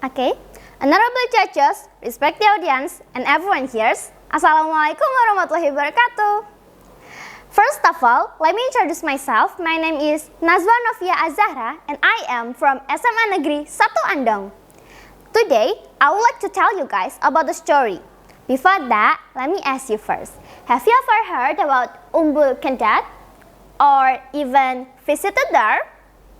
Okay, honorable judges, respected audience, and everyone here, Assalamualaikum warahmatullahi wabarakatuh. First of all, let me introduce myself. My name is Nazwa Novia Azzahra, and I am from SMA Negeri 1 Andong. Today, I would like to tell you guys about the story. Before that, let me ask you first. Have you ever heard about Umbul Kendat? Or even visited there?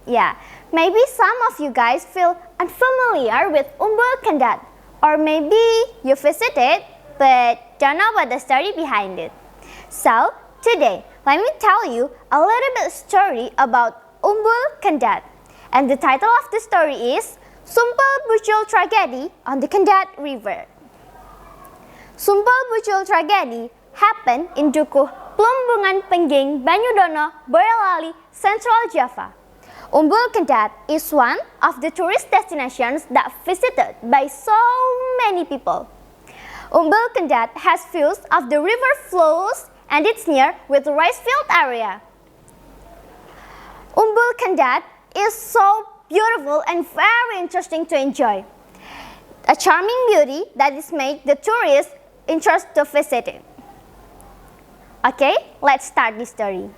Yeah, maybe some of you guys feel unfamiliar with Umbul Kendat. Or maybe you visited but don't know about the story behind it. So, today, let me tell you a little bit story about Umbul Kendat. And the title of the story is Sumpel Bucul Tragedy on the Kendat River. Sumpel Bucul Tragedy happened in Dukuh Plumbungan Pengging, Banyudono, Boyolali, Central Java. Umbul Kendat is one of the tourist destinations that visited by so many people. Umbul Kendat has views of the river flows and it's near with the rice field area. Umbul Kendat is so beautiful and very interesting to enjoy. A charming beauty that is made the tourists interested to visit it. Okay, let's start the story.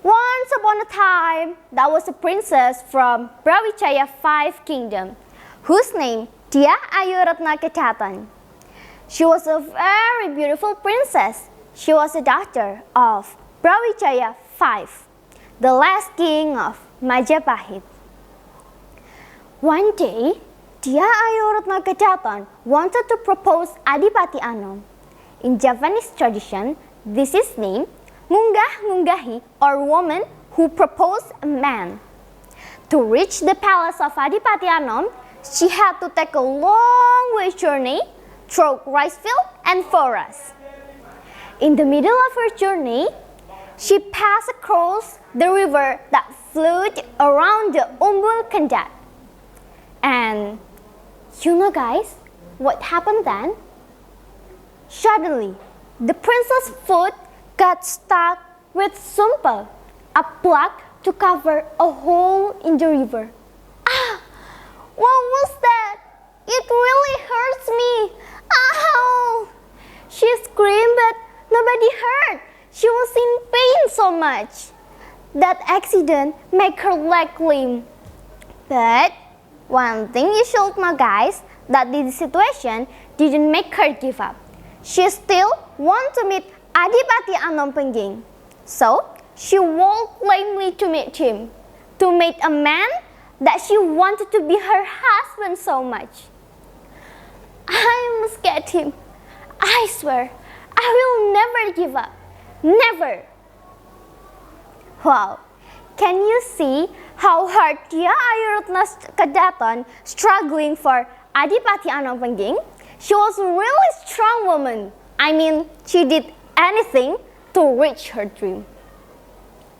Once upon a time, there was a princess from Brawijaya 5 Kingdom, whose name Dia Ayu Ratna Kedatan. She was a very beautiful princess. She was a daughter of Brawijaya 5, the last king of Majapahit. One day, Dia Ayu Ratna Kedatan wanted to propose Adipati Anom. In Javanese tradition, this is named Munggah-Munggahi, or woman who proposed a man. To reach the palace of Adipati Anom, she had to take a long way journey through rice field and forest. In the middle of her journey, she passed across the river that flowed around the Umbul Kendat. And you know guys, what happened then? Suddenly, the princess' foot got stuck with sumpel, a plug to cover a hole in the river. Ah! What was that? It really hurts me. Ow! She screamed but nobody heard. She was in pain so much. That accident made her leg limp. But one thing you should know guys, that this situation didn't make her give up. She still want to meet Adipati Anom Pengging. So, she walked lamely to meet him, to meet a man that she wanted to be her husband so much. I must get him. I swear, I will never give up. Never. Wow, can you see how hard Dia Ayu Ratna Kedatan struggling for Adipati Anom Pengging? She was a really strong woman. I mean, she did anything to reach her dream.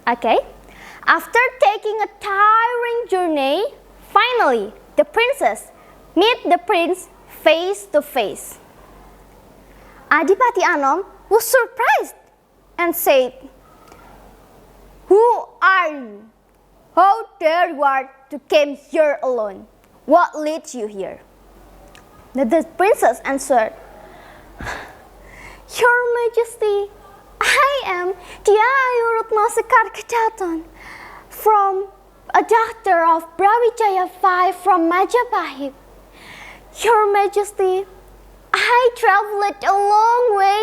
Okay, after taking a tiring journey, finally the princess met the prince face to face. Adipati Anom was surprised and said, "Who are you? How dare you are to come here alone? What leads you here?" The princess answered, "Your Majesty, I am Dia Ayu Ratna Kedatan, from a daughter of Brawijaya 5 from Majapahit. Your Majesty, I traveled a long way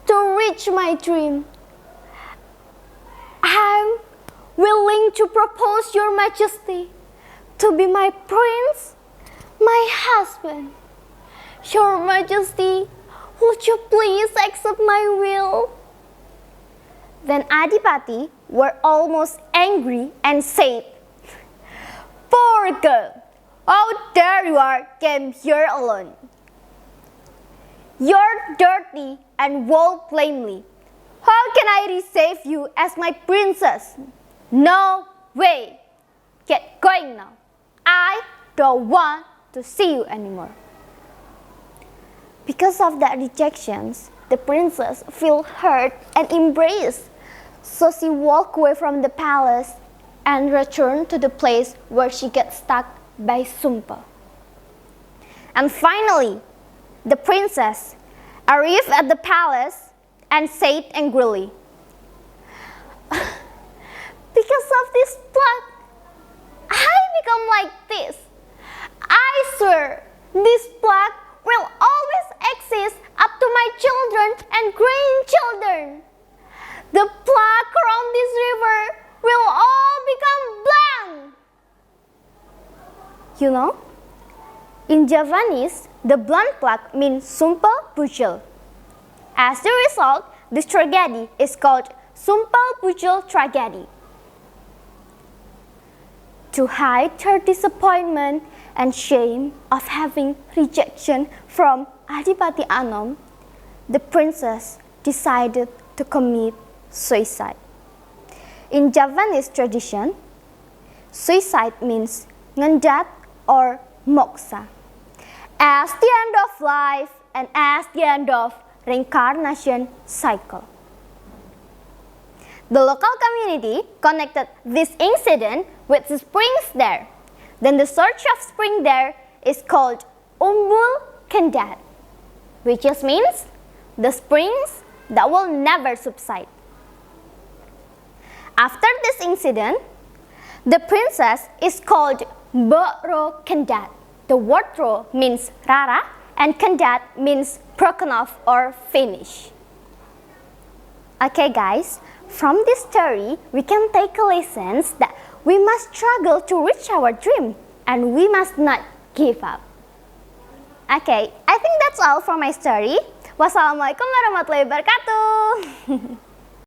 to reach my dream. I'm willing to propose Your Majesty to be my prince, my husband. Your Majesty, would you please accept my will?" Then Adipati were almost angry and said, "Poor girl, how dare you are came here alone? You're dirty and walk lamely. How can I receive you as my princess? No way. Get going now. I don't want to see you anymore." Because of that rejections, the princess felt hurt and embraced. So she walked away from the palace and returned to the place where she got stuck by sumpel. And finally, the princess arrived at the palace and said angrily, "Because of this plot, I become like this. I swear this plague will always exist up to my children and grandchildren. The plague around this river will all become blank." You know, in Javanese, the blank plague means sumpah pujol. As a result, this tragedy is called sumpah pujol tragedy. To hide her disappointment and shame of having rejection from Adipati Anom, the princess decided to commit suicide. In Javanese tradition, suicide means ngendat or moksa, as the end of life and as the end of reincarnation cycle. The local community connected this incident with the springs there. Then the source of spring there is called Umbul Kendat, which just means the springs that will never subside. After this incident, the princess is called Boro Kendat. The word ro means rara and Kendat means broken off or finished. Okay guys, from this story, we can take a lesson that we must struggle to reach our dream and we must not give up. Okay, I think that's all for my story. Wassalamualaikum warahmatullahi wabarakatuh.